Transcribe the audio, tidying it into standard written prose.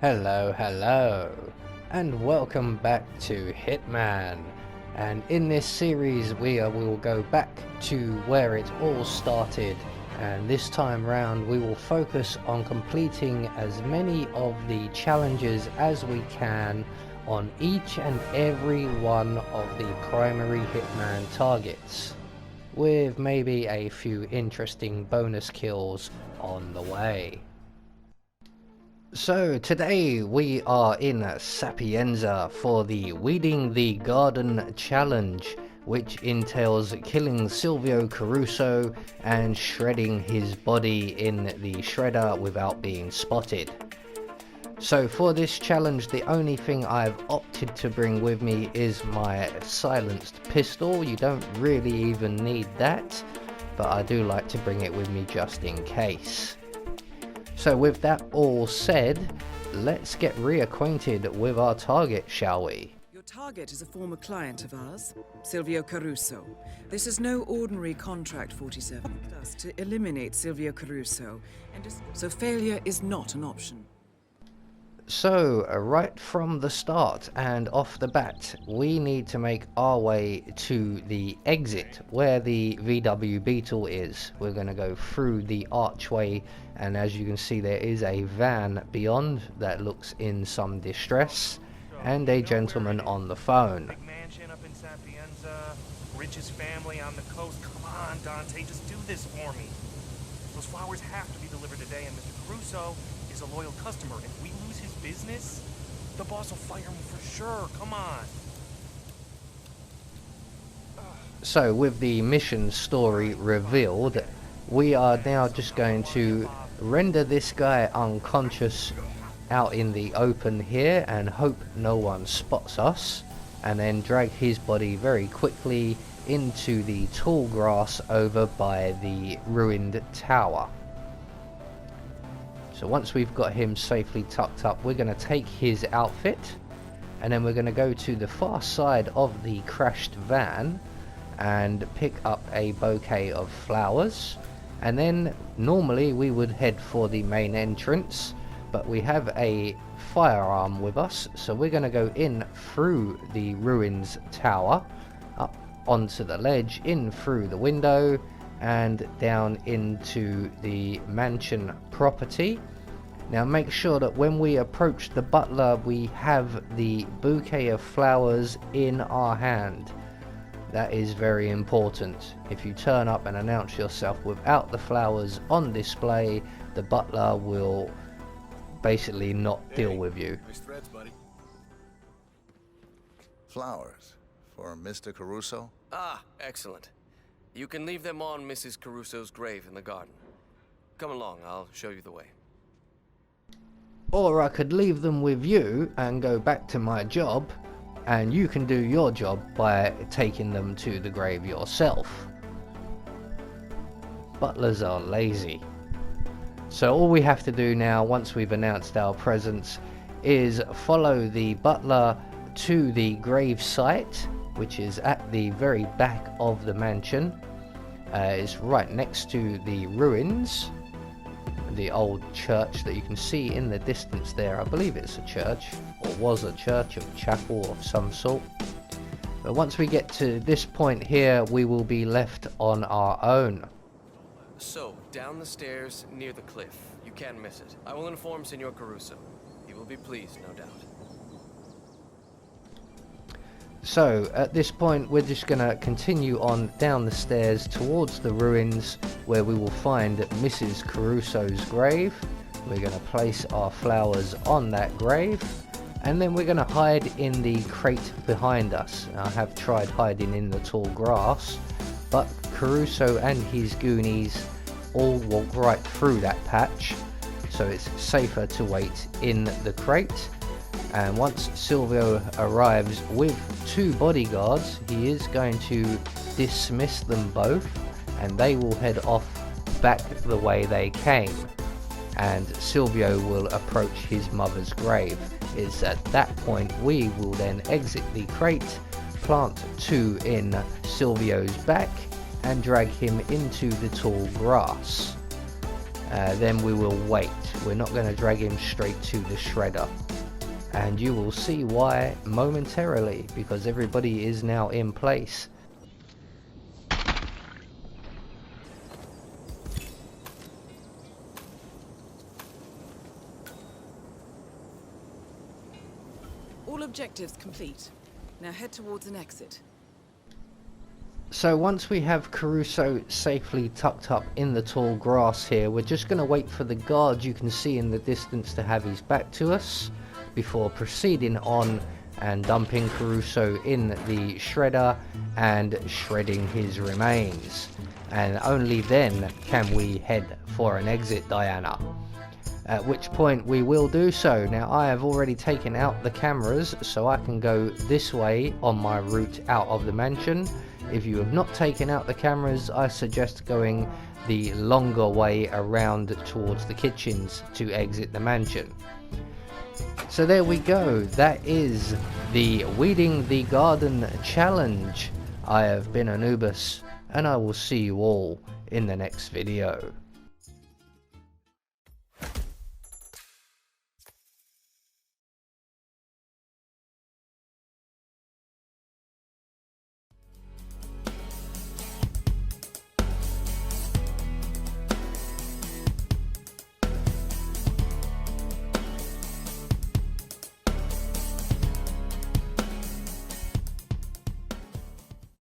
Hello, and welcome back to Hitman. And in this series we will go back to where it all started, and this time round we will focus on completing as many of the challenges as we can on each and every one of the primary Hitman targets, with maybe a few interesting bonus kills on the way. So today we are in Sapienza for the Weeding the Garden challenge, which entails killing Silvio Caruso and shredding his body in the shredder without being spotted. So for this challenge, the only thing I've opted to bring with me is my silenced pistol. You don't really even need that, but I do like to bring it with me just in case. So with that all said, let's get reacquainted with our target, shall we? Your target is a former client of ours, Silvio Caruso. This is no ordinary contract 47. Us to eliminate Silvio Caruso, so failure is not an option. So, right from the start and off the bat, we need to make our way to the exit where the VW Beetle is. We're going to go through the archway, and as you can see there is a van beyond that looks in some distress, and a gentleman on the phone. Big mansion up in Sapienza, richest family on the coast. Come on, Dante, just do this for me. Those flowers have to be delivered today, and Mr. Caruso is a loyal customer. If we lose his business, the boss will fire me for sure. Come on. So with the mission story revealed, we are now just going to render this guy unconscious out in the open here and hope no one spots us, and then drag his body very quickly into the tall grass over by the ruined tower. So once we've got him safely tucked up, we're going to take his outfit, and then we're going to go to the far side of the crashed van and pick up a bouquet of flowers, and then normally we would head for the main entrance, but we have a firearm with us, so we're going to go in through the ruins tower, up onto the ledge, in through the window, and down into the mansion property. Now make sure that when we approach the butler, we have the bouquet of flowers in our hand. That is very important. If you turn up and announce yourself without the flowers on display, the butler will basically not deal with you. Nice threads, buddy. Flowers for Mr. Caruso? Ah, excellent. You can leave them on Mrs. Caruso's grave in the garden. Come along, I'll show you the way. Or I could leave them with you and go back to my job, and you can do your job by taking them to the grave yourself. Butlers are lazy. So all we have to do now, once we've announced our presence, is follow the butler to the grave site, which is at the very back of the mansion. It's right next to the ruins, the old church that you can see in the distance there. I believe it's a church, or was a church, or chapel of some sort. But once we get to this point here, we will be left on our own. So, down the stairs near the cliff. You can't miss it. I will inform Senor Caruso. He will be pleased, no doubt. So at this point we're just going to continue on down the stairs towards the ruins, where we will find Mrs. Caruso's grave. We're going to place our flowers on that grave, and then we're going to hide in the crate behind us. I have tried hiding in the tall grass, but Caruso and his goonies all walk right through that patch, so it's safer to wait in the crate. And once Silvio arrives with 2 bodyguards, he is going to dismiss them both, and they will head off back the way they came, and Silvio will approach his mother's grave. It's at that point we will then exit the crate, plant 2 in Silvio's back, and drag him into the tall grass. then we will wait. We're not going to drag him straight to the shredder. And you will see why momentarily, because everybody is now in place. All objectives complete. Now head towards an exit. So once we have Caruso safely tucked up in the tall grass here, we're just going to wait for the guard you can see in the distance to have his back to us before proceeding on and dumping Caruso in the shredder and shredding his remains. And only then can we head for an exit, Diana. At which point we will do so. Now I have already taken out the cameras, so I can go this way on my route out of the mansion. If you have not taken out the cameras, I suggest going the longer way around towards the kitchens to exit the mansion. So there we go, that is the Weeding the Garden challenge. I have been Anubis, and I will see you all in the next video.